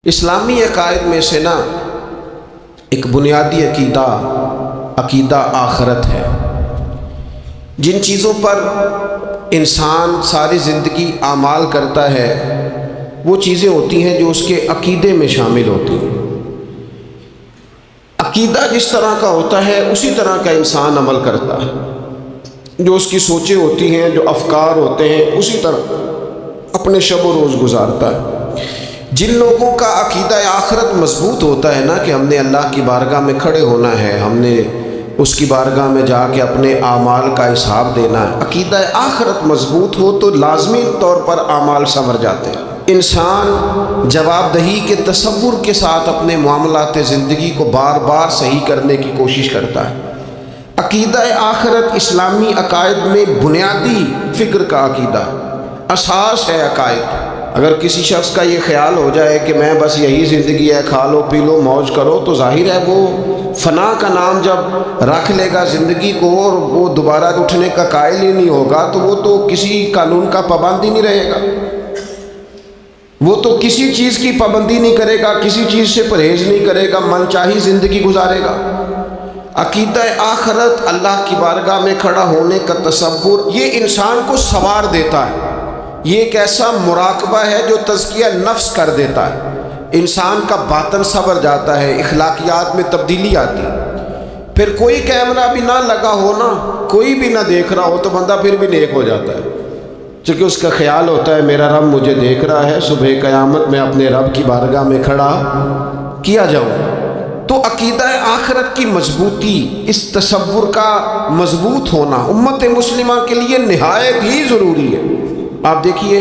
اسلامی عقائد میں سے نا ایک بنیادی عقیدہ آخرت ہے۔ جن چیزوں پر انسان ساری زندگی اعمال کرتا ہے وہ چیزیں ہوتی ہیں جو اس کے عقیدے میں شامل ہوتی ہیں۔ عقیدہ جس طرح کا ہوتا ہے اسی طرح کا انسان عمل کرتا ہے۔ جو اس کی سوچیں ہوتی ہیں، جو افکار ہوتے ہیں، اسی طرح اپنے شب و روز گزارتا ہے۔ جن لوگوں کا عقیدہ آخرت مضبوط ہوتا ہے نا کہ ہم نے اللہ کی بارگاہ میں کھڑے ہونا ہے، ہم نے اس کی بارگاہ میں جا کے اپنے اعمال کا حساب دینا ہے، عقیدہ آخرت مضبوط ہو تو لازمی طور پر اعمال سنور جاتے ہیں۔ انسان جواب دہی کے تصور کے ساتھ اپنے معاملات زندگی کو بار بار صحیح کرنے کی کوشش کرتا ہے۔ عقیدہ آخرت اسلامی عقائد میں بنیادی فکر کا عقیدہ اساس ہے۔ عقائد اگر کسی شخص کا یہ خیال ہو جائے کہ میں بس یہی زندگی ہے، کھا لو پی لو موج کرو، تو ظاہر ہے وہ فنا کا نام جب رکھ لے گا زندگی کو اور وہ دوبارہ اٹھنے کا قائل ہی نہیں ہوگا تو وہ تو کسی قانون کا پابند ہی نہیں رہے گا، وہ تو کسی چیز کی پابندی نہیں کرے گا، کسی چیز سے پرہیز نہیں کرے گا، من چاہی زندگی گزارے گا۔ عقیدہ آخرت، اللہ کی بارگاہ میں کھڑا ہونے کا تصور، یہ انسان کو سنوار دیتا ہے۔ یہ ایک ایسا مراقبہ ہے جو تزکیہ نفس کر دیتا ہے، انسان کا باطن سنور جاتا ہے، اخلاقیات میں تبدیلی آتی ہے۔ پھر کوئی کیمرہ بھی نہ لگا ہو نا، کوئی بھی نہ دیکھ رہا ہو تو بندہ پھر بھی نیک ہو جاتا ہے، چونکہ اس کا خیال ہوتا ہے میرا رب مجھے دیکھ رہا ہے، صبح قیامت میں اپنے رب کی بارگاہ میں کھڑا کیا جاؤں۔ تو عقیدہ آخرت کی مضبوطی، اس تصور کا مضبوط ہونا امت مسلمہ کے لیے نہایت ہی ضروری ہے۔ آپ دیکھیے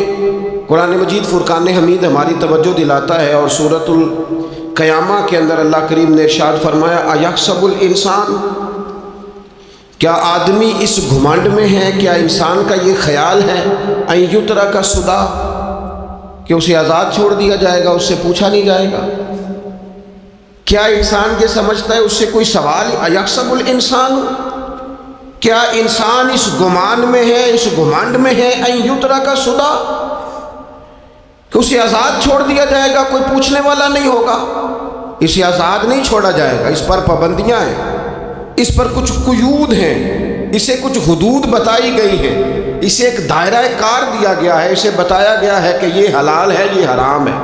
قرآن مجید فرقان حمید ہماری توجہ دلاتا ہے، اور سورۃ القیامہ کے اندر اللہ کریم نے ارشاد فرمایا ایحسب الانسان، کیا آدمی اس گھمنڈ میں ہے، کیا انسان کا یہ خیال ہے ان یترک سدی، کہ اسے آزاد چھوڑ دیا جائے گا، اس سے پوچھا نہیں جائے گا؟ کیا انسان یہ سمجھتا ہے اس سے کوئی سوال؟ ایحسب الانسان، کیا انسان اس گمان میں ہے، اس گھمنڈ میں ہے ان یترک سدی، کہ اسے آزاد چھوڑ دیا جائے گا، کوئی پوچھنے والا نہیں ہوگا؟ اسے آزاد نہیں چھوڑا جائے گا، اس پر پابندیاں ہیں، اس پر کچھ قیود ہیں، اسے کچھ حدود بتائی گئی ہیں، اسے ایک دائرہ کار دیا گیا ہے، اسے بتایا گیا ہے کہ یہ حلال ہے، یہ حرام ہے،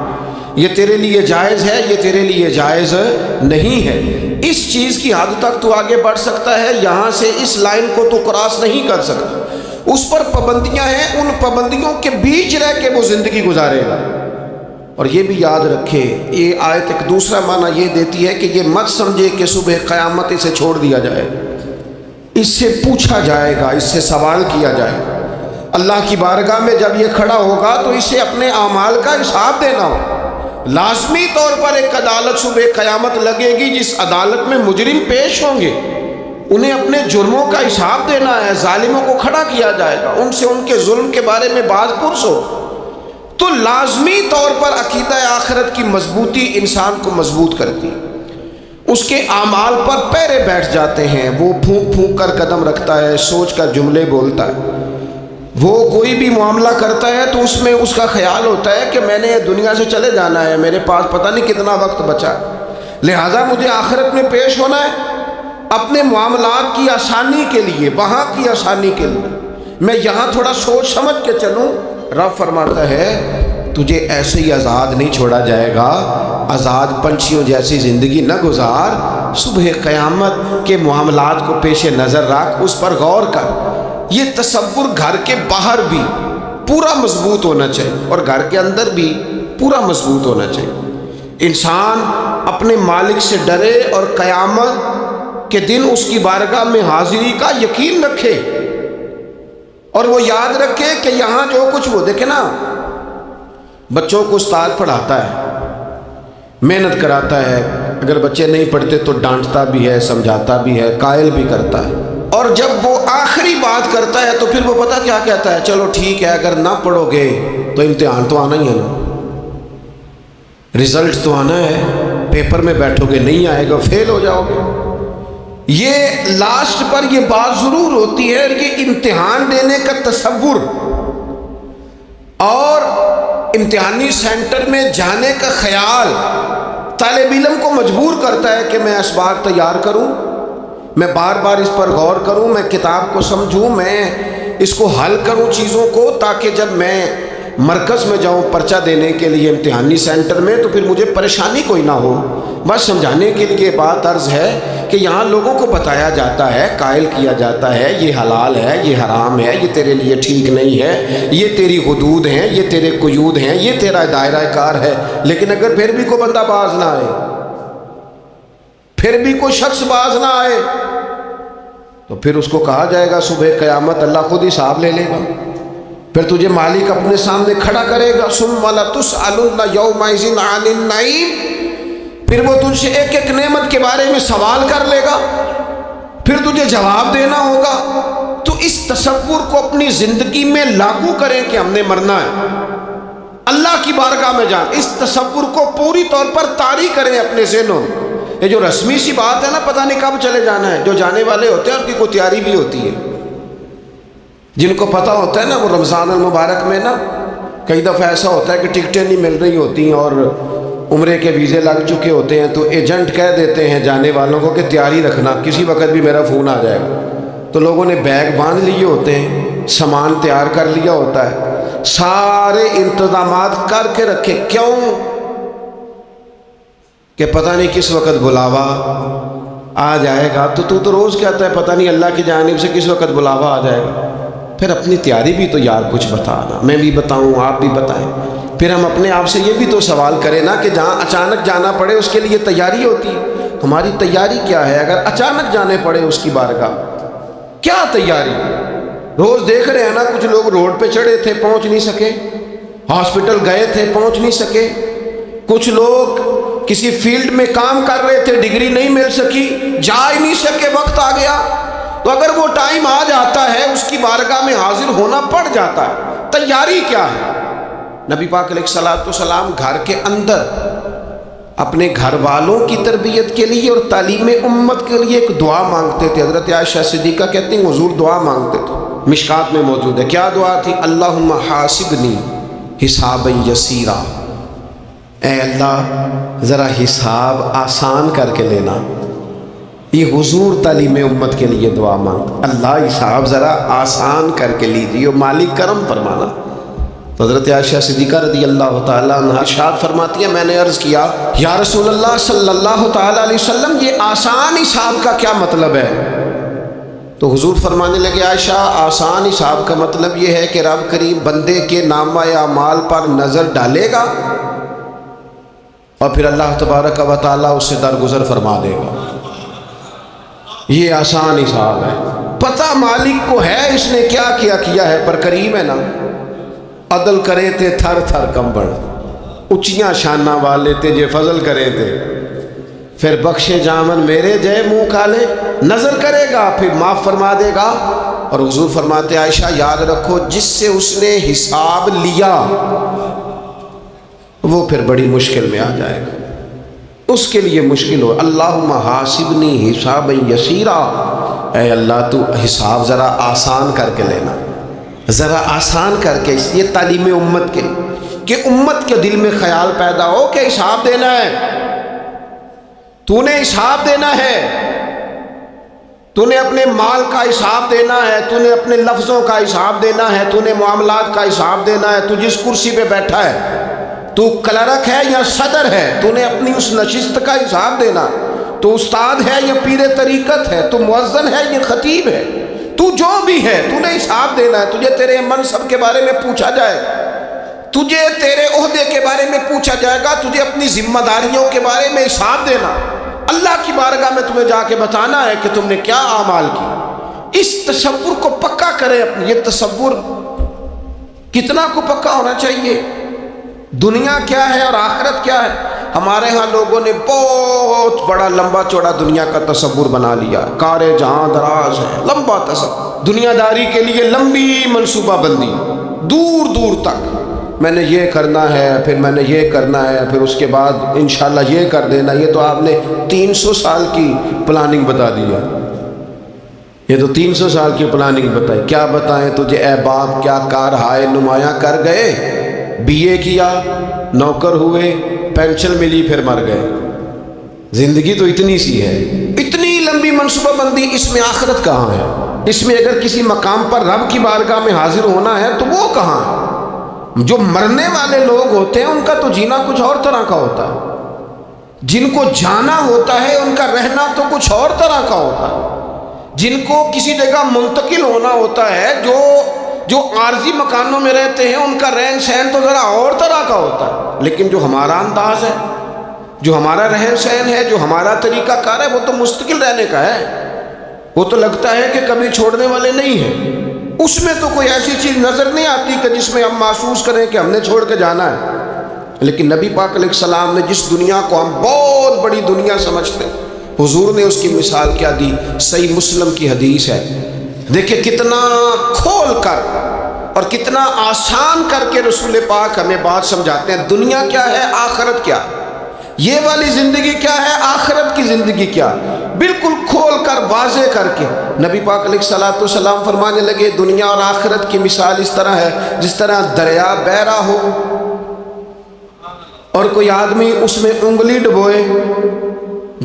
یہ تیرے لیے جائز ہے، یہ تیرے لیے جائز نہیں ہے۔ اس چیز کی حد تک تو آگے بڑھ سکتا ہے، یہاں سے اس لائن کو تو کراس نہیں کر سکتا، اس پر پابندیاں ہیں، ان پابندیوں کے بیچ رہ کے وہ زندگی گزارے گا۔ اور یہ بھی یاد رکھے، یہ آیت ایک دوسرا معنی یہ دیتی ہے کہ یہ مت سمجھے کہ صبح قیامت اسے چھوڑ دیا جائے، اس سے پوچھا جائے گا، اس سے سوال کیا جائے گا۔ اللہ کی بارگاہ میں جب یہ کھڑا ہوگا تو اسے اپنے اعمال کا حساب دینا ہو۔ لازمی طور پر ایک عدالت صبح قیامت لگے گی، جس عدالت میں مجرم پیش ہوں گے، انہیں اپنے جرموں کا حساب دینا ہے، ظالموں کو کھڑا کیا جائے گا، ان سے ان کے ظلم کے بارے میں باز پرس ہو۔ تو لازمی طور پر عقیدہ آخرت کی مضبوطی انسان کو مضبوط کرتی، اس کے اعمال پر پیرے بیٹھ جاتے ہیں، وہ پھونک پھونک کر قدم رکھتا ہے، سوچ کر جملے بولتا ہے، وہ کوئی بھی معاملہ کرتا ہے تو اس میں اس کا خیال ہوتا ہے کہ میں نے دنیا سے چلے جانا ہے، میرے پاس پتہ نہیں کتنا وقت بچا ہے، لہٰذا مجھے آخرت میں پیش ہونا ہے اپنے معاملات کی آسانی کے لیے، وہاں کی آسانی کے لیے میں یہاں تھوڑا سوچ سمجھ کے چلوں۔ رب فرماتا ہے تجھے ایسے ہی آزاد نہیں چھوڑا جائے گا، آزاد پنچھیوں جیسی زندگی نہ گزار، صبح قیامت کے معاملات کو پیش نظر رکھ، اس پر غور کر۔ یہ تصور گھر کے باہر بھی پورا مضبوط ہونا چاہیے اور گھر کے اندر بھی پورا مضبوط ہونا چاہیے۔ انسان اپنے مالک سے ڈرے اور قیامت کے دن اس کی بارگاہ میں حاضری کا یقین رکھے، اور وہ یاد رکھے کہ یہاں جو کچھ وہ دیکھے نا، بچوں کو استاد پڑھاتا ہے، محنت کراتا ہے، اگر بچے نہیں پڑھتے تو ڈانٹتا بھی ہے، سمجھاتا بھی ہے، قائل بھی کرتا ہے، اور جب وہ آخری بات کرتا ہے تو پھر وہ پتہ کیا کہتا ہے؟ چلو ٹھیک ہے، اگر نہ پڑھو گے تو امتحان تو آنا ہی ہے نا، رزلٹ تو آنا ہے، پیپر میں بیٹھو گے نہیں آئے گا، فیل ہو جاؤ گے۔ یہ لاسٹ پر یہ بات ضرور ہوتی ہے کہ امتحان دینے کا تصور اور امتحانی سینٹر میں جانے کا خیال طالب علم کو مجبور کرتا ہے کہ میں اسباق تیار کروں، میں بار بار اس پر غور کروں، میں کتاب کو سمجھوں، میں اس کو حل کروں چیزوں کو، تاکہ جب میں مرکز میں جاؤں پرچہ دینے کے لیے امتحانی سینٹر میں تو پھر مجھے پریشانی کوئی نہ ہو۔ بس سمجھانے کے لیے بات عرض ہے کہ یہاں لوگوں کو بتایا جاتا ہے، قائل کیا جاتا ہے یہ حلال ہے، یہ حرام ہے، یہ تیرے لیے ٹھیک نہیں ہے، یہ تیری حدود ہیں، یہ تیرے قیود ہیں، یہ تیرا دائرہ کار ہے۔ لیکن اگر پھر بھی کوئی بندہ باز نہ آئے، پھر بھی کوئی شخص باز نہ آئے، تو پھر اس کو کہا جائے گا صبح قیامت اللہ خود حساب لے لے گا، پھر تجھے مالک اپنے سامنے کھڑا کرے گا۔ ثم لتسألن یومئذ عن النعیم، پھر وہ تجھ سے ایک ایک نعمت کے بارے میں سوال کر لے گا، پھر تجھے جواب دینا ہوگا۔ تو اس تصور کو اپنی زندگی میں لاگو کریں کہ ہم نے مرنا ہے، اللہ کی بارگاہ میں جان، اس تصور کو پوری طور پر طاری کریں اپنے ذہنوں میں۔ یہ جو رسمی سی بات ہے نا، پتہ نہیں کب چلے جانا ہے، جو جانے والے ہوتے ہیں ان کی کوئی تیاری بھی ہوتی ہے، جن کو پتہ ہوتا ہے نا وہ رمضان المبارک میں نا کئی دفعہ ایسا ہوتا ہے کہ ٹکٹیں نہیں مل رہی ہوتی ہیں اور عمرے کے ویزے لگ چکے ہوتے ہیں، تو ایجنٹ کہہ دیتے ہیں جانے والوں کو کہ تیاری رکھنا، کسی وقت بھی میرا فون آ جائے گا۔ تو لوگوں نے بیگ باندھ لیے ہوتے ہیں، سامان تیار کر لیا ہوتا ہے، سارے انتظامات کر کے رکھے، کیوں کہ پتہ نہیں کس وقت بلاوا آ جائے گا۔ تو روز کہتا ہے پتہ نہیں اللہ کی جانب سے کس وقت بلاوا آ جائے گا۔ پھر اپنی تیاری بھی تو یار کچھ بتانا، میں بھی بتاؤں آپ بھی بتائیں، پھر ہم اپنے آپ سے یہ بھی تو سوال کریں نا کہ جہاں اچانک جانا پڑے اس کے لیے تیاری ہوتی ہے، ہماری تیاری کیا ہے؟ اگر اچانک جانے پڑے اس کی بارگاہ، کیا تیاری؟ روز دیکھ رہے ہیں نا، کچھ لوگ روڈ پہ چڑھے تھے پہنچ نہیں سکے، ہاسپٹل گئے تھے پہنچ نہیں سکے، کچھ لوگ کسی فیلڈ میں کام کر رہے تھے ڈگری نہیں مل سکی، جا ہی نہیں سکے، وقت آ گیا۔ تو اگر وہ ٹائم آ جاتا ہے اس کی بارگاہ میں حاضر ہونا پڑ جاتا ہے، تیاری کیا ہے؟ نبی پاک علیہ الصلوۃ والسلام گھر کے اندر اپنے گھر والوں کی تربیت کے لیے اور تعلیم امت کے لیے ایک دعا مانگتے تھے۔ حضرت عائشہ صدیقہ کہتی ہیں حضور دعا مانگتے تھے، مشکات میں موجود ہے۔ کیا دعا تھی؟ اللہم حاسبنی حسابا یسیرا، اے اللہ ذرا حساب آسان کر کے لینا۔ یہ حضور تعلیم امت کے لیے دعا مانگ، اللہ حساب ذرا آسان کر کے لیجیے، مالک کرم فرمانا۔ تو حضرت عائشہ صدیقہ رضی اللہ تعالیٰ عنہ ارشاد فرماتی ہیں میں نے عرض کیا یا رسول اللہ صلی اللہ تعالیٰ علیہ وسلم یہ آسان حساب کا کیا مطلب ہے؟ تو حضور فرمانے لگے عائشہ آسان حساب کا مطلب یہ ہے کہ رب کریم بندے کے نامہ اعمال پر نظر ڈالے گا اور پھر اللہ تبارک و تعالیٰ اس سے درگزر فرما دے گا۔ یہ آسان حساب ہے، پتہ مالک کو ہے اس نے کیا کیا ہے، پر کریم ہے نا، عدل کرے تے تھر تھر کمبڑ، اچیاں شانہ والے تے جے فضل کرے تے پھر بخشے جامن میرے جے منہ کالے، نظر کرے گا پھر معاف فرما دے گا۔ اور حضور فرماتے عائشہ یاد رکھو جس سے اس نے حساب لیا وہ پھر بڑی مشکل میں آ جائے گا، اس کے لیے مشکل ہو۔ اللہم حاسبنی حسابا یسیرا، اے اللہ تو حساب ذرا آسان کر کے لینا، ذرا آسان کر کے، اس لیے تعلیم امت کے کہ امت کے دل میں خیال پیدا ہو کہ حساب دینا ہے، تو نے حساب دینا ہے، تو نے اپنے مال کا حساب دینا ہے، تو نے اپنے لفظوں کا حساب دینا ہے، تو نے معاملات کا حساب دینا ہے، تو جس کرسی پہ بیٹھا ہے، تو کلرک ہے یا صدر ہے، تو نے اپنی اس نشست کا حساب دینا، تو استاد ہے یا پیر طریقت ہے، تو مؤذن ہے یا خطیب ہے، تو جو بھی ہے تو نے حساب دینا ہے۔ تجھے تیرے منصب کے بارے میں پوچھا جائے، تجھے تیرے عہدے کے بارے میں پوچھا جائے گا، تجھے اپنی ذمہ داریوں کے بارے میں حساب دینا، اللہ کی بارگاہ میں تمہیں جا کے بتانا ہے کہ تم نے کیا اعمال کی۔ اس تصور کو پکا کریں، یہ تصور کتنا کو پکا ہونا چاہیے، دنیا کیا ہے اور آخرت کیا ہے۔ ہمارے ہاں لوگوں نے بہت بڑا لمبا چوڑا دنیا کا تصور بنا لیا، کارے جہاں دراز ہے، لمبا تصور، دنیا داری کے لیے لمبی منصوبہ بندی، دور دور تک میں نے یہ کرنا ہے، پھر میں نے یہ کرنا ہے، پھر اس کے بعد انشاءاللہ یہ کر دینا۔ یہ تو آپ نے 300 سال کی پلاننگ بتا دی ہے، یہ تو 300 سال کی پلاننگ بتائی۔ کیا بتائیں تجھے اے باپ، کیا کار ہائے نمایاں کر گئے BA کیا, نوکر ہوئے, پینشن ملی, پھر مر گئے. زندگی تو اتنی سی ہے, اتنی لمبی منصوبہ بندی, اس میں آخرت کہاں ہے؟ اس میں اگر کسی مقام پر رب کی بارگاہ میں حاضر ہونا ہے تو وہ کہاں ہے؟ جو مرنے والے لوگ ہوتے ہیں ان کا تو جینا کچھ اور طرح کا ہوتا ہے, جن کو جانا ہوتا ہے ان کا رہنا تو کچھ اور طرح کا ہوتا ہے, جن کو کسی جگہ منتقل ہونا ہوتا ہے, جو عارضی مکانوں میں رہتے ہیں ان کا رہن سہن تو ذرا اور طرح کا ہوتا ہے. لیکن جو ہمارا انداز ہے, جو ہمارا رہن سہن ہے, جو ہمارا طریقہ کار ہے, وہ تو مستقل رہنے کا ہے. وہ تو لگتا ہے کہ کبھی چھوڑنے والے نہیں ہیں. اس میں تو کوئی ایسی چیز نظر نہیں آتی کہ جس میں ہم محسوس کریں کہ ہم نے چھوڑ کے جانا ہے. لیکن نبی پاک علیہ السلام نے جس دنیا کو ہم بہت بڑی دنیا سمجھتے ہیں, حضور نے اس کی مثال کیا دی. صحیح مسلم کی حدیث ہے, دیکھیں کتنا کھول کر اور کتنا آسان کر کے رسول پاک ہمیں بات سمجھاتے ہیں. دنیا کیا ہے, آخرت کیا ہے, یہ والی زندگی کیا ہے, آخرت کی زندگی کیا, بالکل کھول کر واضح کر کے نبی پاک علیہ الصلوۃ والسلام فرمانے لگے دنیا اور آخرت کی مثال اس طرح ہے جس طرح دریا بہہ رہا ہو اور کوئی آدمی اس میں انگلی ڈبوئے,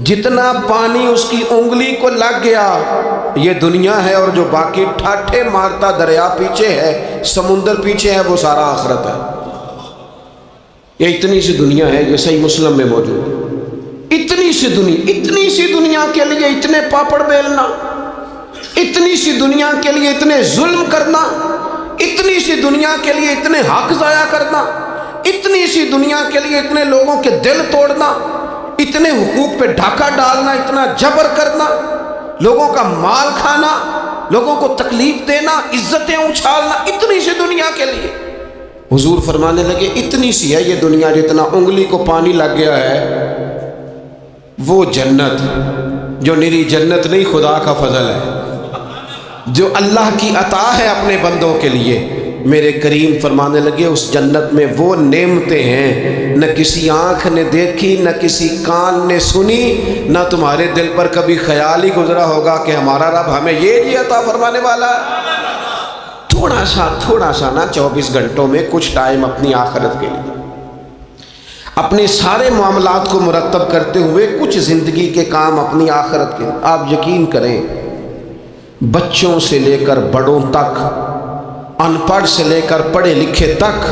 جتنا پانی اس کی انگلی کو لگ گیا یہ دنیا ہے, اور جو باقی ٹھاٹھے مارتا دریا پیچھے ہے, سمندر پیچھے ہے, وہ سارا آخرت ہے. یہ اتنی سی دنیا ہے, یہ صحیح مسلم میں موجود ہے. اتنی سی دنیا کے لیے اتنے پاپڑ بیلنا, اتنی سی دنیا کے لیے اتنے ظلم کرنا, اتنی سی دنیا کے لیے اتنے حق ضائع کرنا, اتنی سی دنیا کے لیے اتنے لوگوں کے دل توڑنا, اتنے حقوق پہ ڈھاکہ ڈالنا, اتنا جبر کرنا, لوگوں کا مال کھانا, لوگوں کو تکلیف دینا, عزتیں اچھالنا, اتنی سی دنیا کے لیے. حضور فرمانے لگے اتنی سی ہے یہ دنیا, جتنا انگلی کو پانی لگ گیا ہے وہ جنت, جو نری جنت نہیں خدا کا فضل ہے, جو اللہ کی عطا ہے اپنے بندوں کے لیے. میرے کریم فرمانے لگے اس جنت میں وہ نعمتیں ہیں نہ کسی آنکھ نے دیکھی, نہ کسی کان نے سنی, نہ تمہارے دل پر کبھی خیال ہی گزرا ہوگا کہ ہمارا رب ہمیں یہ عطا فرمانے والا ہے. تھوڑا سا نا 24 گھنٹوں میں کچھ ٹائم اپنی آخرت کے لیے, اپنے سارے معاملات کو مرتب کرتے ہوئے کچھ زندگی کے کام اپنی آخرت کے. آپ یقین کریں بچوں سے لے کر بڑوں تک, ان پڑھ سے لے کر پڑھے لکھے تک,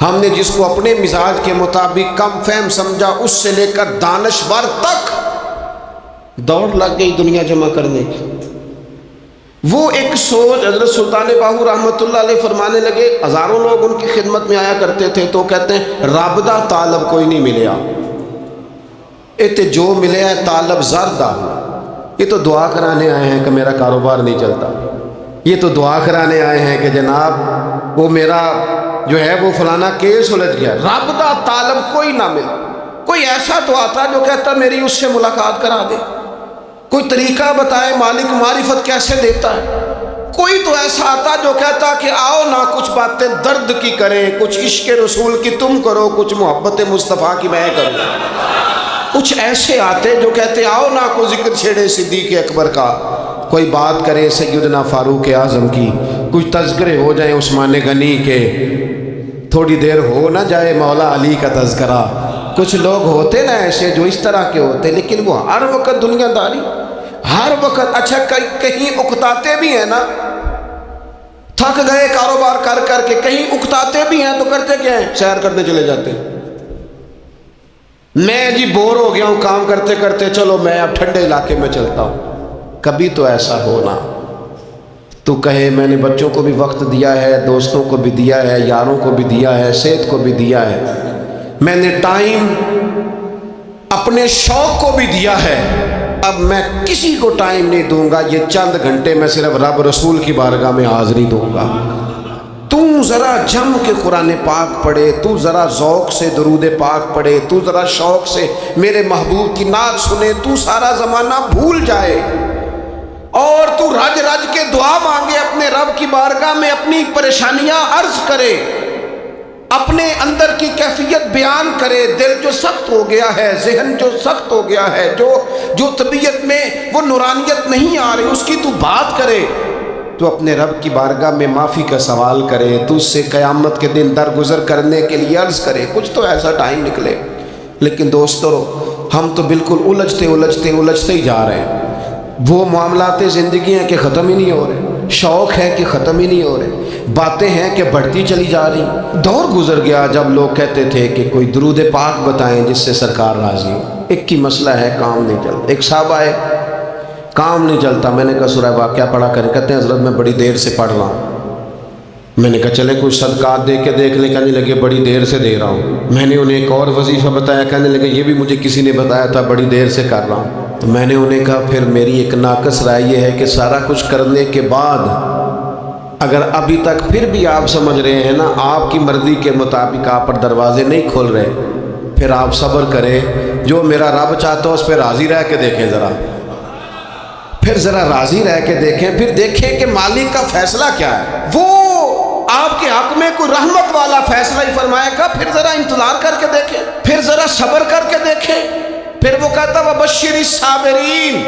ہم نے جس کو اپنے مزاج کے مطابق کم فہم سمجھا اس سے لے کر دانشور تک دوڑ لگ گئی دنیا جمع کرنے کی. وہ ایک سوچ حضرت سلطان باہو رحمۃ اللہ علیہ فرمانے لگے, ہزاروں لوگ ان کی خدمت میں آیا کرتے تھے تو کہتے ہیں رابدہ طالب کوئی نہیں ملیا, تے جو ملے ہے طالب زردہ, یہ تو دعا کرانے آئے ہیں کہ میرا کاروبار نہیں چلتا, یہ تو دعا کرانے آئے ہیں کہ جناب وہ میرا جو ہے وہ فلانا کیس سلجھ گیا. رابطہ طالب کوئی نہ ملے. کوئی ایسا تو آتا جو کہتا میری اس سے ملاقات کرا دے, کوئی طریقہ بتائے مالک معرفت کیسے دیتا ہے. کوئی تو ایسا آتا جو کہتا کہ آؤ نہ کچھ باتیں درد کی کریں, کچھ عشق رسول کی تم کرو, کچھ محبت مصطفیٰ کی میں کروں. کچھ ایسے آتے جو کہتے آؤ نہ کو ذکر چھیڑے صدیق اکبر کا, کوئی بات کرے سیدنا فاروق اعظم کی, کچھ تذکرے ہو جائیں عثمان غنی کے, تھوڑی دیر ہو نہ جائے مولا علی کا تذکرہ. کچھ لوگ ہوتے نا ایسے جو اس طرح کے ہوتے, لیکن وہ ہر وقت دنیا داری, ہر وقت. اچھا کہیں اکتاتے بھی ہیں نا, تھک گئے کاروبار کر کر کے, کہیں اکتاتے بھی ہیں تو کرتے کیا ہیں, سیر کرنے چلے جاتے ہیں. میں جی بور ہو گیا ہوں کام کرتے کرتے, چلو میں اب ٹھنڈے علاقے میں چلتا ہوں. کبھی تو ایسا ہونا تو کہے میں نے بچوں کو بھی وقت دیا ہے, دوستوں کو بھی دیا ہے, یاروں کو بھی دیا ہے, صحت کو بھی دیا ہے, میں نے ٹائم اپنے شوق کو بھی دیا ہے, اب میں کسی کو ٹائم نہیں دوں گا, یہ چند گھنٹے میں صرف رب رسول کی بارگاہ میں حاضری دوں گا. تو ذرا جم کے قرآن پاک پڑھے, تو ذرا ذوق سے درود پاک پڑھے, تو ذرا شوق سے میرے محبوب کی نعت سنے, تو سارا زمانہ بھول جائے اور تو رج رج کے دعا مانگے, اپنے رب کی بارگاہ میں اپنی پریشانیاں عرض کرے, اپنے اندر کی کیفیت بیان کرے. دل جو سخت ہو گیا ہے, ذہن جو سخت ہو گیا ہے, جو طبیعت میں وہ نورانیت نہیں آ رہی, اس کی تو بات کرے. تو اپنے رب کی بارگاہ میں معافی کا سوال کرے، تو اس سے قیامت کے دن درگزر کرنے کے لیے عرض کرے، کچھ تو ایسا ٹائم نکلے۔ لیکن دوستو ہم تو بالکل الجھتے ہی جا رہے ہیں۔ وہ معاملات زندگی ہیں کہ ختم ہی نہیں ہو رہے، شوق ہے کہ ختم ہی نہیں ہو رہے، باتیں ہیں کہ بڑھتی چلی جا رہی۔ دور گزر گیا جب لوگ کہتے تھے کہ کوئی درود پاک بتائیں جس سے سرکار راضی ہو۔ ایک کی مسئلہ ہے، کام نہیں چلتا۔ ایک صاحب آئے، کام نہیں چلتا، میں نے کہا سورہ واقعہ پڑھا کریں، کہتے ہیں حضرت میں بڑی دیر سے پڑھ رہا ہوں۔ میں نے کہا چلے کچھ صدقات دے کے دیکھ لیں، کہنے لگے بڑی دیر سے دے رہا ہوں۔ میں نے انہیں ایک اور وظیفہ بتایا، کہنے لگے یہ بھی مجھے کسی نے بتایا تھا، بڑی دیر سے کر رہا ہوں۔ تو میں نے انہیں کہا پھر میری ایک ناقص رائے یہ ہے کہ سارا کچھ کرنے کے بعد اگر ابھی تک پھر بھی آپ سمجھ رہے ہیں نا آپ کی مرضی کے مطابق آپ پر دروازے نہیں کھول رہے، پھر آپ صبر کریں، جو میرا رب چاہتا ہے اس پہ راضی رہ کے دیکھیں، پھر ذرا راضی رہ کے دیکھیں، پھر دیکھیں کہ مالک کا فیصلہ کیا ہے۔ وہ آپ کے حق میں کوئی رحمت والا فیصلہ ہی فرمائے گا، پھر ذرا انتظار کر کے دیکھیں، پھر ذرا صبر کر کے دیکھیں۔ پھر وہ کہتا وَبَشِّرِ الصَّابِرِينَ،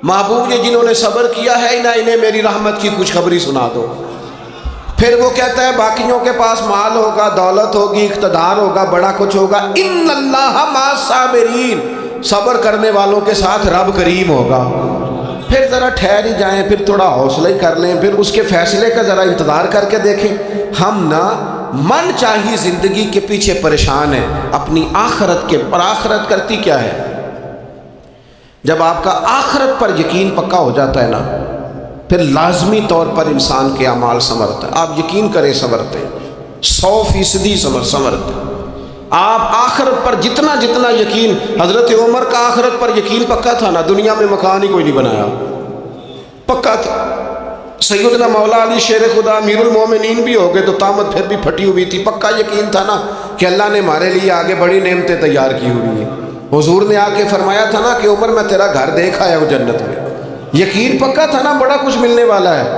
محبوب یہ جنہوں نے صبر کیا ہے انہیں میری رحمت کی خوشخبری سنا دو۔ پھر وہ کہتا ہے باقیوں کے پاس مال ہوگا، دولت ہوگی، اقتدار ہوگا، بڑا کچھ ہوگا، اِنَّ اللَّهَ مَعَ الصَّابِرِينَ، صبر کرنے والوں کے ساتھ رب کریم ہوگا۔ پھر ذرا ٹھہر ہی جائیں، پھر تھوڑا حوصلہ ہی کر لیں، پھر اس کے فیصلے کا ذرا انتظار کر کے دیکھیں۔ ہم نہ من چاہی زندگی کے پیچھے پریشان ہیں اپنی آخرت کے، اور آخرت کرتی کیا ہے؟ جب آپ کا آخرت پر یقین پکا ہو جاتا ہے نا، پھر لازمی طور پر انسان کے اعمال سنورتا ہے۔ آپ یقین کریں سنورتے ہیں، 100% سنورتے ہیں۔ آپ آخرت پر جتنا یقین، حضرت عمر کا آخرت پر یقین پکا تھا نا، دنیا میں مکان ہی کوئی نہیں بنایا، پکا تھا۔ سیدنا مولا علی شیر خدا امیر المومنین بھی ہو گئے تو طامت پھر بھی پھٹی ہوئی تھی، پکا یقین تھا نا کہ اللہ نے ہمارے لیے آگے بڑی نعمتیں تیار کی ہوئی ہیں۔ حضور نے آ کے فرمایا تھا نا کہ عمر میں تیرا گھر دیکھ آیا ہوں جنت میں، یقین پکا تھا نا بڑا کچھ ملنے والا ہے۔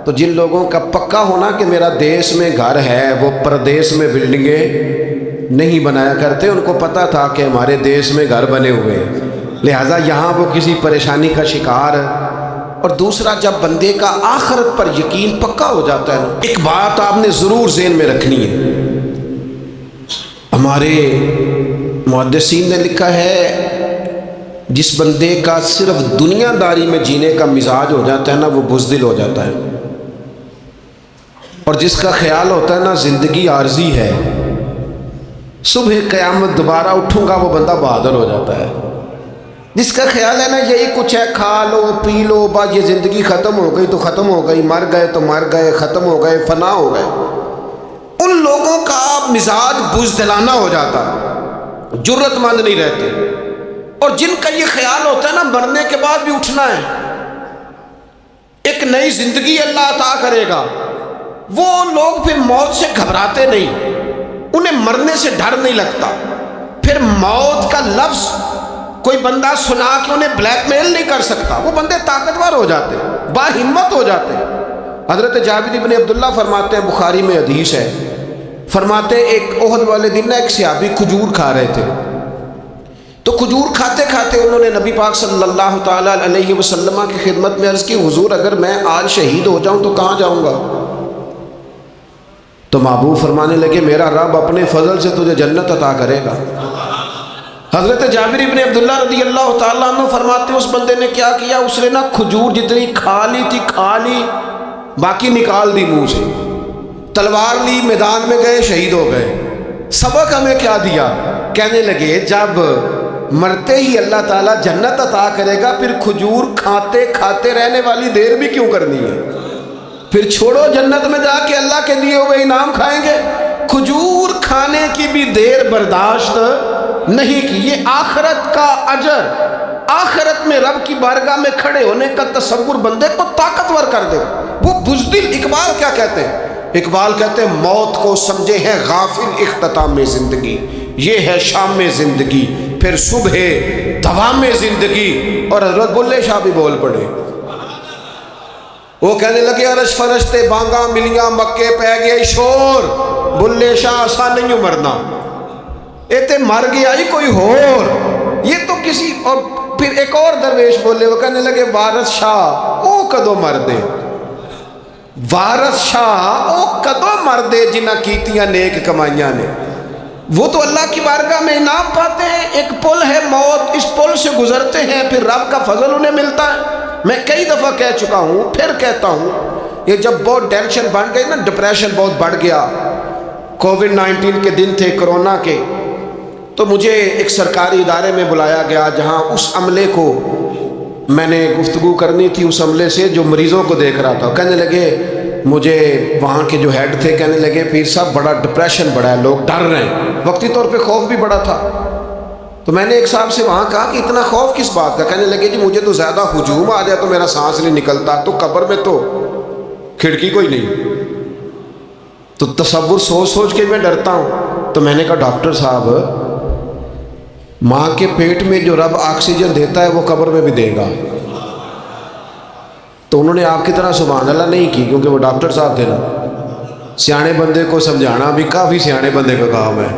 تو جن لوگوں کا پکا ہونا کہ میرا دیس میں گھر ہے، وہ پردیس میں بلڈنگیں نہیں بنایا کرتے، ان کو پتا تھا کہ ہمارے دیس میں گھر بنے ہوئے ہیں، لہٰذا یہاں وہ کسی پریشانی کا شکار۔ اور دوسرا جب بندے کا آخرت پر یقین پکا ہو جاتا ہے نا، ایک بات آپ نے ضرور ذہن میں رکھنی ہے، ہمارے محدثین نے لکھا ہے جس بندے کا صرف دنیا داری میں جینے کا مزاج ہو جاتا ہے نا، وہ بزدل ہو جاتا ہے، اور جس کا خیال ہوتا ہے نا زندگی عارضی ہے، صبح قیامت دوبارہ اٹھوں گا، وہ بندہ بہادر ہو جاتا ہے۔ جس کا خیال ہے نا یہی کچھ ہے، کھا لو پی لو، بس یہ زندگی ختم ہو گئی تو ختم ہو گئی، مر گئے تو مر گئے، ختم ہو گئے، فنا ہو گئے، ان لوگوں کا مزاج بزدلانہ ہو جاتا، جرت مند نہیں رہتے۔ اور جن کا یہ خیال ہوتا ہے نا مرنے کے بعد بھی اٹھنا ہے، ایک نئی زندگی اللہ عطا کرے گا، وہ لوگ پھر موت سے گھبراتے نہیں، انہیں مرنے سے ڈر نہیں لگتا۔ پھر موت کا لفظ کوئی بندہ سنا کہ انہیں بلیک میل نہیں کر سکتا، وہ بندے طاقتور ہو جاتے، باہمت ہو جاتے۔ حضرت جابر بن عبداللہ فرماتے ہیں، بخاری میں حدیث ہے، فرماتے ہیں ایک احد والے دن نا ایک صحابی کھجور کھا رہے تھے، تو کھجور کھاتے کھاتے انہوں نے نبی پاک صلی اللہ تعالیٰ علیہ وسلم کی خدمت میں عرض کی، حضور اگر میں آج شہید ہو جاؤں تو کہاں جاؤں گا؟ تو محبوب فرمانے لگے میرا رب اپنے فضل سے تجھے جنت عطا کرے گا۔ حضرت جابر بن عبداللہ رضی اللہ تعالیٰ عنہ فرماتے ہیں اس بندے نے کیا کیا، اس نے نا کھجور جتنی کھا لی تھی کھا لی، باقی نکال دی منہ سے، تلوار لی، میدان میں گئے، شہید ہو گئے۔ سبق ہمیں کیا دیا؟ کہنے لگے جب مرتے ہی اللہ تعالیٰ جنت عطا کرے گا، پھر کھجور کھاتے کھاتے رہنے والی دیر بھی کیوں کرنی ہے؟ پھر چھوڑو، جنت میں جا کے اللہ کے دیے ہوئے انعام کھائیں گے۔ کھجور کھانے کی بھی دیر برداشت نہیں کی۔ یہ آخرت کا اجر، آخرت میں رب کی بارگاہ میں کھڑے ہونے کا تصور بندے کو طاقتور کر دے۔ وہ بزدل، اقبال کیا کہتے ہیں؟ اقبال کہتے ہیں موت کو سمجھے ہیں غافل اختتام زندگی، یہ ہے شام زندگی، پھر صبح دوام زندگی۔ اور حضرت بلے شاہ بھی بول پڑے، وہ کہنے لگے عرش فرشتے بانگا ملیاں مکے پہ گئے شور، بلے شاہ آسان نہیں مرنا، ایتے مر گیا ہی کوئی اور، یہ تو کسی اور۔ پھر ایک اور درویش بولے، وہ کہنے لگے وارث شاہ او کدو مر دے، وارث شاہ او کدوں مردے جنہ کیتیاں نیک کمائیاں نے، وہ تو اللہ کی بارگاہ میں انعام پاتے ہیں۔ ایک پل ہے موت، اس پل سے گزرتے ہیں، پھر رب کا فضل انہیں ملتا ہے۔ میں کئی دفعہ کہہ چکا ہوں، پھر کہتا ہوں، یہ جب بہت ٹینشن بن گئی نا، ڈپریشن بہت بڑھ گیا، کووڈ-19 کے دن تھے، کرونا کے، تو مجھے ایک سرکاری ادارے میں بلایا گیا جہاں اس عملے کو میں نے گفتگو کرنی تھی، اس عملے سے جو مریضوں کو دیکھ رہا تھا۔ کہنے لگے مجھے وہاں کے جو ہیڈ تھے، کہنے لگے پیر صاحب بڑا ڈپریشن بڑا ہے، لوگ ڈر رہے ہیں، وقتی طور پہ خوف بھی بڑا تھا۔ تو میں نے ایک صاحب سے وہاں کہا کہ اتنا خوف کس بات کا؟ کہنے لگے جی مجھے تو زیادہ ہجوم آ جائے تو میرا سانس نہیں نکلتا، تو قبر میں تو کھڑکی کوئی نہیں، تو تصور سوچ سوچ کے میں ڈرتا ہوں۔ تو میں نے کہا ڈاکٹر صاحب، ماں کے پیٹ میں جو رب آکسیجن دیتا ہے وہ قبر میں بھی دے گا۔ تو انہوں نے آپ کی طرح سبحان اللہ نہیں کی، کیونکہ وہ ڈاکٹر صاحب تھے نا، سیانے بندے کو سمجھانا بھی کافی سیانے بندے کا کام ہے،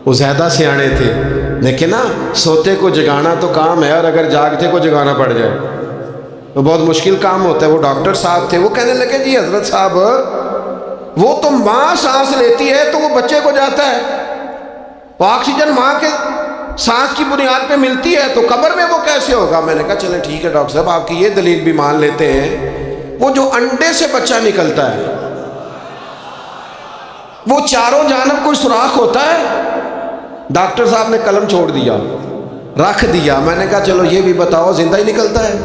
وہ زیادہ سیانے تھے، لیکن نا سوتے کو جگانا تو کام ہے، اور اگر جاگتے کو جگانا پڑ جائے تو بہت مشکل کام ہوتا ہے۔ وہ ڈاکٹر صاحب تھے، وہ کہنے لگے جی حضرت صاحب، وہ تو ماں سانس لیتی ہے تو وہ بچے کو جاتا ہے، وہ آکسیجن ماں کے سانس کی بنیاد پہ ملتی ہے، تو قبر میں وہ کیسے ہوگا؟ میں نے کہا چلیں ٹھیک ہے ڈاکٹر صاحب، آپ کی یہ دلیل بھی مان لیتے ہیں۔ وہ جو انڈے سے بچہ نکلتا ہے، وہ چاروں جانب کوئی سوراخ ہوتا ہے؟ ڈاکٹر صاحب نے قلم چھوڑ دیا، رکھ دیا۔ میں نے کہا چلو یہ بھی بتاؤ زندہ ہی نکلتا ہے؟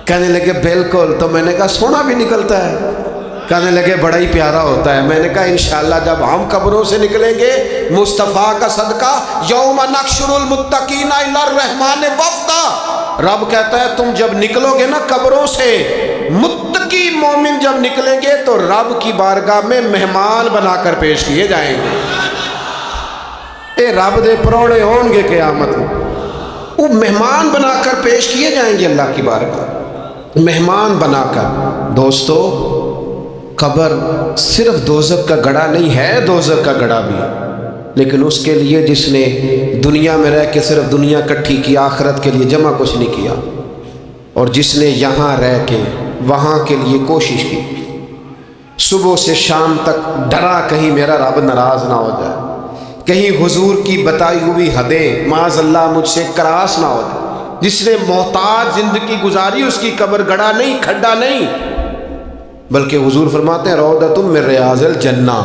کہنے لگے بالکل۔ تو میں نے کہا سونا بھی نکلتا ہے؟ کہنے لگے بڑا ہی پیارا ہوتا ہے۔ میں نے کہا انشاءاللہ جب ہم قبروں سے نکلیں گے، مصطفیٰ کا صدقہ، یوم نحشر المتقین الی الرحمن وفدا، رب کہتا ہے تم جب نکلو گے نا قبروں سے، متقی مومن جب نکلیں گے تو رب کی بارگاہ میں مہمان بنا کر پیش کیے جائیں گے۔ اے رب دے پروڑے ہون گے قیامت میں، وہ مہمان بنا کر پیش کیے جائیں گے اللہ کی بارگاہ، مہمان بنا کر۔ دوستو، قبر صرف دوزخ کا گڑھا نہیں ہے، دوزخ کا گڑھا بھی، لیکن اس کے لیے جس نے دنیا میں رہ کے صرف دنیا کٹھی کی، آخرت کے لیے جمع کچھ نہیں کیا، اور جس نے یہاں رہ کے وہاں کے لیے کوشش کی، صبح سے شام تک ڈرا کہیں میرا رب ناراض نہ ہو جائے، کہیں حضور کی بتائی ہوئی حدیں معاذ اللہ مجھ سے کراس نہ ہو جائے، جس نے محتاج زندگی گزاری، اس کی قبر گڑھا نہیں، کھڈا نہیں، بلکہ حضور فرماتے ہیں روضۃ من ریاض الجنہ،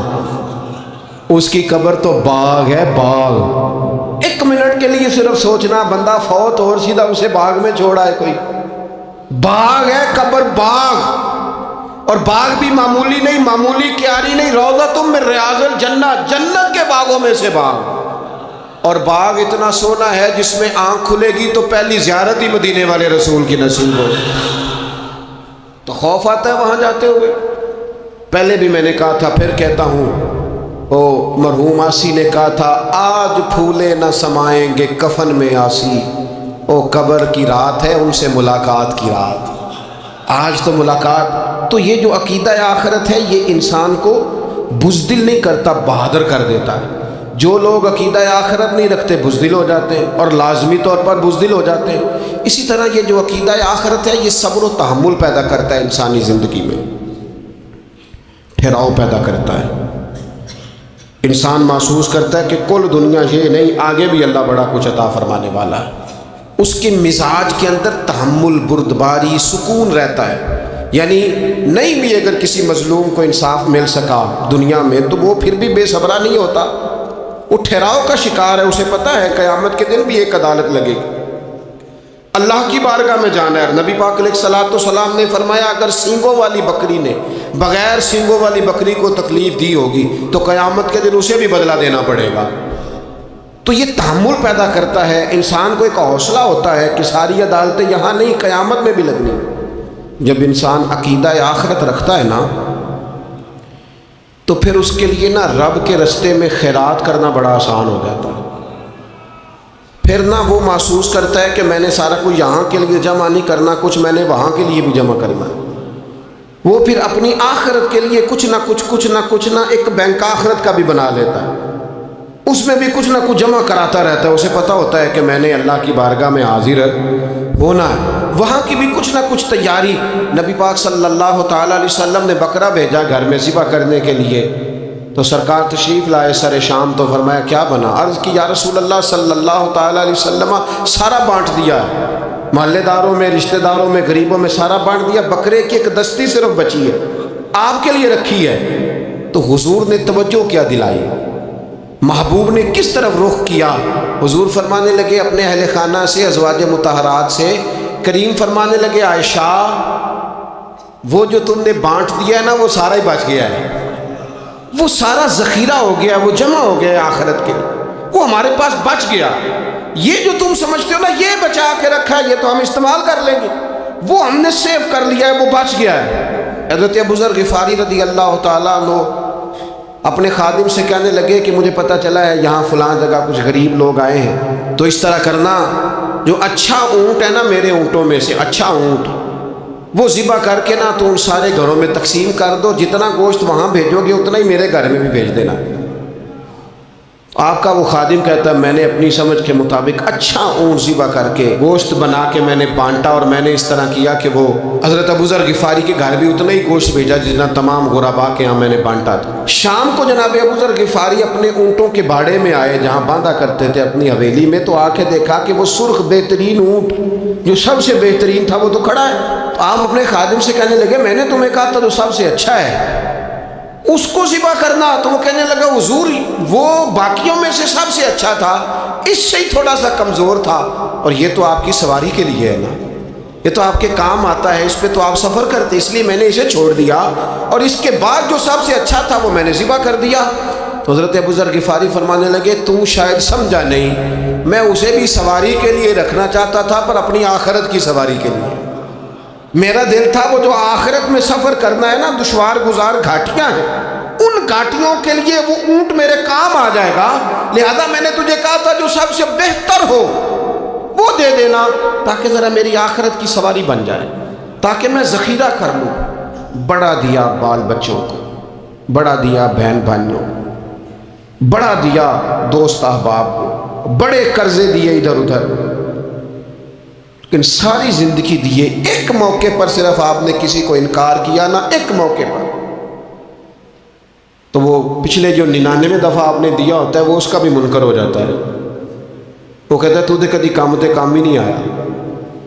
اس کی قبر تو باغ ہے، باغ۔ ایک منٹ کے لیے صرف سوچنا، بندہ فوت اور سیدھا اسے باغ میں چھوڑا ہے کوئی، باغ ہے قبر، باغ، اور باغ بھی معمولی نہیں، معمولی کیاری نہیں، روضۃ من ریاض الجنہ، جنت کے باغوں میں سے باغ، اور باغ اتنا سونا ہے جس میں آنکھ کھلے گی تو پہلی زیارت ہی مدینے والے رسول کی نصیب ہو، تو خوف آتا ہے وہاں جاتے ہوئے۔ پہلے بھی میں نے کہا تھا، پھر کہتا ہوں، وہ مرحوم آسی نے کہا تھا آج پھولے نہ سمائیں گے کفن میں آسی، وہ قبر کی رات ہے ان سے ملاقات کی رات، آج تو ملاقات۔ تو یہ جو عقیدہ آخرت ہے یہ انسان کو بزدل نہیں کرتا، بہادر کر دیتا ہے۔ جو لوگ عقیدہ آخرت نہیں رکھتے بزدل ہو جاتے ہیں، اور لازمی طور پر بزدل ہو جاتے ہیں۔ اسی طرح یہ جو عقیدہ آخرت ہے یہ صبر و تحمل پیدا کرتا ہے انسانی زندگی میں، ٹھہراؤ پیدا کرتا ہے۔ انسان محسوس کرتا ہے کہ کل دنیا یہ نہیں، آگے بھی اللہ بڑا کچھ عطا فرمانے والا ہے۔ اس کے مزاج کے اندر تحمل، بردباری، سکون رہتا ہے۔ یعنی نہیں بھی اگر کسی مظلوم کو انصاف مل سکا دنیا میں تو وہ پھر بھی بے صبرا نہیں ہوتا، وہ ٹھہراؤ کا شکار ہے، اسے پتہ ہے قیامت کے دن بھی ایک عدالت لگے گی، اللہ کی بارگاہ میں جانا ہے۔ نبی پاک علیہ الصلوۃ والسلام نے فرمایا اگر سینگوں والی بکری نے بغیر سینگوں والی بکری کو تکلیف دی ہوگی تو قیامت کے دن اسے بھی بدلہ دینا پڑے گا۔ تو یہ تحمل پیدا کرتا ہے، انسان کو ایک حوصلہ ہوتا ہے کہ ساری عدالتیں یہاں نہیں، قیامت میں بھی لگنی۔ جب انسان عقیدہ آخرت رکھتا ہے نا تو پھر اس کے لیے نا رب کے رستے میں خیرات کرنا بڑا آسان ہو جاتا ہے۔ پھر نہ وہ محسوس کرتا ہے کہ میں نے سارا کچھ یہاں کے لیے جمع نہیں کرنا، کچھ میں نے وہاں کے لیے بھی جمع کرنا ہے۔ وہ پھر اپنی آخرت کے لیے کچھ نہ کچھ ایک بینک آخرت کا بھی بنا لیتا ہے۔ اس میں بھی کچھ نہ کچھ جمع کراتا رہتا ہے، اسے پتہ ہوتا ہے کہ میں نے اللہ کی بارگاہ میں حاضر ہونا ہے۔ وہاں کی بھی کچھ نہ کچھ تیاری، نبی پاک صلی اللہ تعالیٰ علیہ وسلم نے بکرا بھیجا گھر میں ذبح کرنے کے لیے، تو سرکار تشریف لائے سر شام، تو فرمایا کیا بنا؟ عرض کی یا رسول اللہ صلی اللہ تعالیٰ علیہ وسلم سارا بانٹ دیا ہے، محلے داروں میں، رشتہ داروں میں، غریبوں میں سارا بانٹ دیا، بکرے کی ایک دستی صرف بچی ہے، آپ کے لیے رکھی ہے۔ تو حضور نے توجہ کیا دلائی، محبوب نے کس طرف رخ کیا؟ حضور فرمانے لگے اپنے اہل خانہ سے، ازواج مطہرات سے، کریم فرمانے لگے عائشہ وہ جو تم نے بانٹ دیا ہے نا وہ سارا ہی بچ گیا ہے، وہ سارا ذخیرہ ہو گیا، وہ جمع ہو گیا ہے آخرت کے لیے، وہ ہمارے پاس بچ گیا۔ یہ جو تم سمجھتے ہو نا یہ بچا کے رکھا ہے، یہ تو ہم استعمال کر لیں گے، وہ ہم نے سیو کر لیا ہے، وہ بچ گیا ہے۔ حضرت ابو ذر غفاری رضی اللہ تعالیٰ عنہ اپنے خادم سے کہنے لگے کہ مجھے پتہ چلا ہے یہاں فلاں جگہ کچھ غریب لوگ آئے ہیں، تو اس طرح کرنا، جو اچھا اونٹ ہے نا میرے اونٹوں میں سے اچھا اونٹ، وہ ذبح کر کے نا تو ان سارے گھروں میں تقسیم کر دو، جتنا گوشت وہاں بھیجو گے اتنا ہی میرے گھر میں بھی بھیج دینا۔ آپ کا وہ خادم کہتا ہے میں نے اپنی سمجھ کے مطابق اچھا اونٹ ذبح کر کے گوشت بنا کے میں نے بانٹا، اور میں نے اس طرح کیا کہ وہ حضرت ابو ذر غفاری کے گھر بھی اتنا ہی گوشت بھیجا جتنا تمام غربا کے یہاں میں نے بانٹا تھا۔ شام کو جناب ابو ذر غفاری اپنے اونٹوں کے باڑے میں آئے جہاں باندھا کرتے تھے اپنی حویلی میں، تو آ کے دیکھا کہ وہ سرخ بہترین اونٹ جو سب سے بہترین تھا وہ تو کھڑا ہے۔ تو آپ اپنے خادم سے کہنے لگے میں نے تمہیں کہا تھا جو سب سے اچھا ہے اس کو ذبح کرنا، تو وہ کہنے لگا حضور وہ باقیوں میں سے سب سے اچھا تھا، اس سے ہی تھوڑا سا کمزور تھا، اور یہ تو آپ کی سواری کے لیے ہے نا، یہ تو آپ کے کام آتا ہے، اس پہ تو آپ سفر کرتے، اس لیے میں نے اسے چھوڑ دیا، اور اس کے بعد جو سب سے اچھا تھا وہ میں نے ذبح کر دیا۔ تو حضرت ابو ذر غفاری فرمانے لگے تو شاید سمجھا نہیں، میں اسے بھی سواری کے لیے رکھنا چاہتا تھا پر اپنی آخرت کی سواری کے لیے، میرا دل تھا وہ جو آخرت میں سفر کرنا ہے نا، دشوار گزار گھاٹیاں ہیں، ان گھاٹیوں کے لیے وہ اونٹ میرے کام آ جائے گا، لہذا میں نے تجھے کہا تھا جو سب سے بہتر ہو وہ دے دینا تاکہ ذرا میری آخرت کی سواری بن جائے، تاکہ میں ذخیرہ کر لوں۔ بڑا دیا بال بچوں کو، بڑا دیا بہن بھائیوں، بڑا دیا دوست احباب کو، بڑے قرضے دیے ادھر ادھر، لیکن ساری زندگی دیے، ایک موقع پر صرف آپ نے کسی کو انکار کیا نا، ایک موقع پر، تو وہ پچھلے جو 99 دفعہ آپ نے دیا ہوتا ہے وہ اس کا بھی منکر ہو جاتا ہے، وہ کہتا ہے تو نے کبھی کام تے کام ہی نہیں آیا،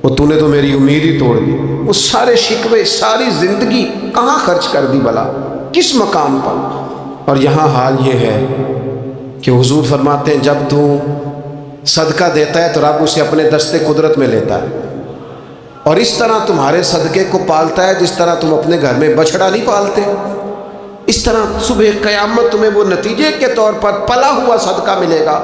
وہ تو نے تو میری امید ہی توڑ دی، وہ سارے شکوے ساری زندگی کہاں خرچ کر دی بلا، کس مقام پر۔ اور یہاں حال یہ ہے کہ حضور فرماتے ہیں جب تو صدقہ دیتا ہے تو رب اسے اپنے دستے قدرت میں لیتا ہے، اور اس طرح تمہارے صدقے کو پالتا ہے جس طرح تم اپنے گھر میں بچڑا نہیں پالتے، اس طرح صبح قیامت تمہیں وہ نتیجے کے طور پر پلا ہوا صدقہ ملے گا۔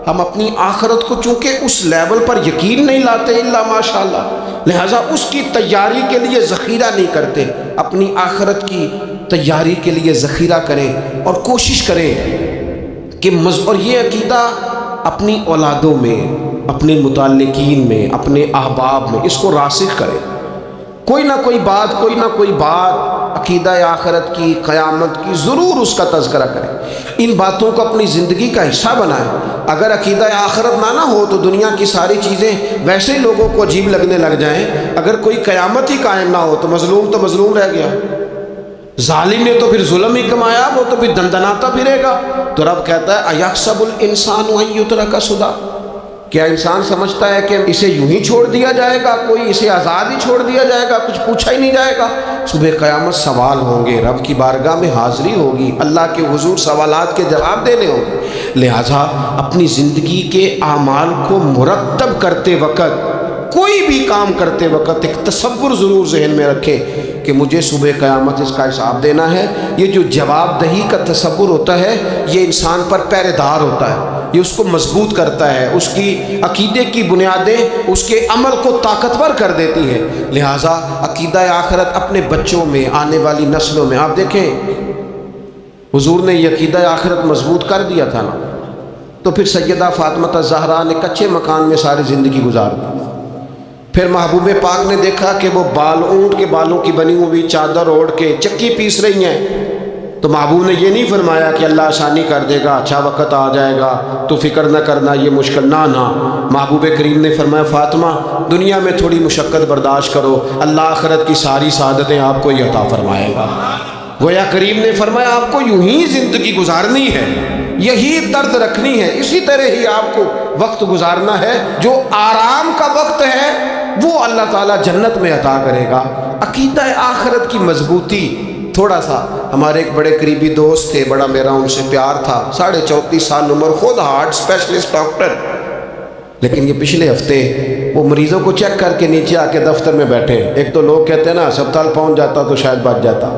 ہم اپنی آخرت کو چونکہ اس لیول پر یقین نہیں لاتے الا ماشاءاللہ، لہٰذا اس کی تیاری کے لیے ذخیرہ نہیں کرتے، اپنی آخرت کی تیاری کے لیے ذخیرہ کریں اور کوشش کریں کہ اور یہ عقیدہ اپنی اولادوں میں، اپنے متعلقین میں، اپنے احباب میں اس کو راسخ کریں، کوئی نہ کوئی بات عقیدہ آخرت کی، قیامت کی ضرور اس کا تذکرہ کریں، ان باتوں کو اپنی زندگی کا حصہ بنائیں۔ اگر عقیدہ آخرت نہ ہو تو دنیا کی ساری چیزیں ویسے ہی لوگوں کو عجیب لگنے لگ جائیں، اگر کوئی قیامت ہی قائم نہ ہو تو مظلوم رہ گیا، ظالم نے تو پھر ظلم ہی کمایا، وہ تو پھر دندناتا پھرے گا۔ تو رب کہتا ہے اَيَحْسَبُ الْإِنسَانُ أَن يُتْرَكَ سُدًى، کیا انسان سمجھتا ہے کہ اسے یوں ہی چھوڑ دیا جائے گا، کوئی اسے آزاد ہی چھوڑ دیا جائے گا، کچھ پوچھا ہی نہیں جائے گا؟ صبح قیامت سوال ہوں گے، رب کی بارگاہ میں حاضری ہوگی، اللہ کے حضور سوالات کے جواب دینے ہوں گے، لہٰذا اپنی زندگی کے اعمال کو مرتب کرتے وقت، کوئی بھی کام کرتے وقت ایک تصور ضرور ذہن میں رکھے کہ مجھے صبح قیامت اس کا حساب دینا ہے۔ یہ جو جواب دہی کا تصور ہوتا ہے یہ انسان پر پہرے دار ہوتا ہے، یہ اس کو مضبوط کرتا ہے، اس کی عقیدے کی بنیادیں اس کے عمل کو طاقتور کر دیتی ہے۔ لہٰذا عقیدہ آخرت اپنے بچوں میں، آنے والی نسلوں میں، آپ دیکھیں حضور نے یہ عقیدہ آخرت مضبوط کر دیا تھا نا، تو پھر سیدہ فاطمہ الزہرا نے کچے مکان میں ساری زندگی گزار دی، پھر محبوب پاک نے دیکھا کہ وہ اونٹ کے بالوں کی بنی ہوئی چادر اوڑھ کے چکی پیس رہی ہیں، تو محبوب نے یہ نہیں فرمایا کہ اللہ آسانی کر دے گا، اچھا وقت آ جائے گا تو فکر نہ کرنا، یہ مشکل نہ محبوب کریم نے فرمایا فاطمہ دنیا میں تھوڑی مشقت برداشت کرو، اللہ آخرت کی ساری سعادتیں آپ کو ہی عطا فرمائے گا۔ گویا کریم نے فرمایا آپ کو یوں ہی زندگی گزارنی ہے، یہی درد رکھنی ہے، اسی طرح ہی آپ کو وقت گزارنا ہے۔ جو آرام کا وقت ہے وہ اللہ تعالیٰ جنت میں عطا کرے گا۔ عقیدہ آخرت کی مضبوطی، تھوڑا سا ہمارے ایک بڑے قریبی دوست تھے، بڑا میرا ان سے پیار تھا، 34.5 سال عمر، خود ہارٹ اسپیشلسٹ ڈاکٹر، لیکن یہ پچھلے ہفتے وہ مریضوں کو چیک کر کے نیچے آ کے دفتر میں بیٹھے۔ ایک تو لوگ کہتے ہیں نا اسپتال پہنچ جاتا تو شاید بچ جاتا،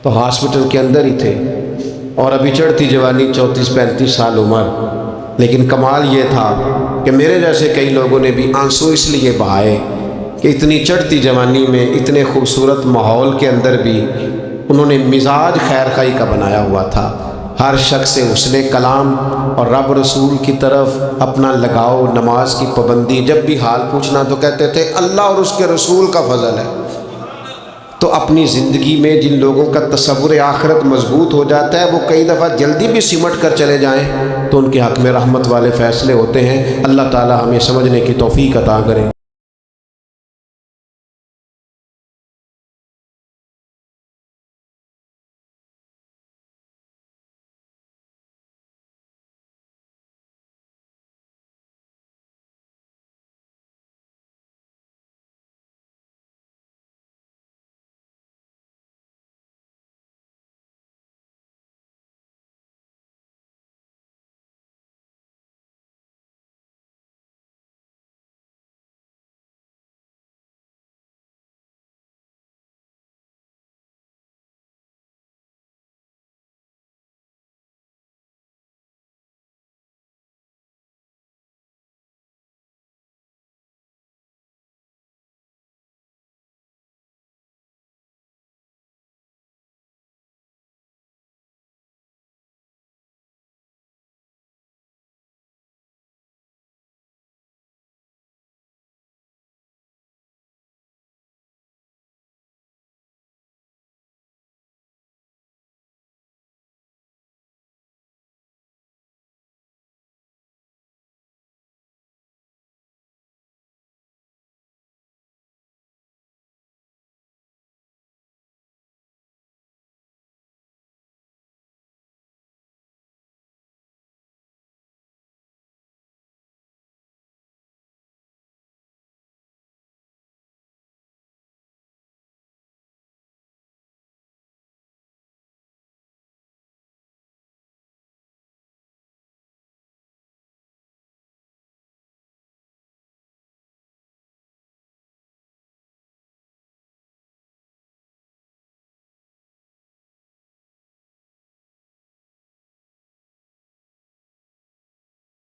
تو ہاسپٹل کے اندر ہی تھے، اور ابھی چڑھتی جوانی، 34-35 سال عمر۔ لیکن کمال یہ تھا کہ میرے جیسے کئی لوگوں نے بھی آنسو اس لیے بہائے کہ اتنی چڑھتی جوانی میں اتنے خوبصورت ماحول کے اندر بھی انہوں نے مزاج خیر خواہی کا بنایا ہوا تھا، ہر شخص سے حسن کلام اور رب رسول کی طرف اپنا لگاؤ، نماز کی پابندی، جب بھی حال پوچھنا تو کہتے تھے اللہ اور اس کے رسول کا فضل ہے۔ تو اپنی زندگی میں جن لوگوں کا تصور آخرت مضبوط ہو جاتا ہے وہ کئی دفعہ جلدی بھی سمٹ کر چلے جائیں تو ان کے حق میں رحمت والے فیصلے ہوتے ہیں۔ اللہ تعالی ہمیں سمجھنے کی توفیق عطا کرے۔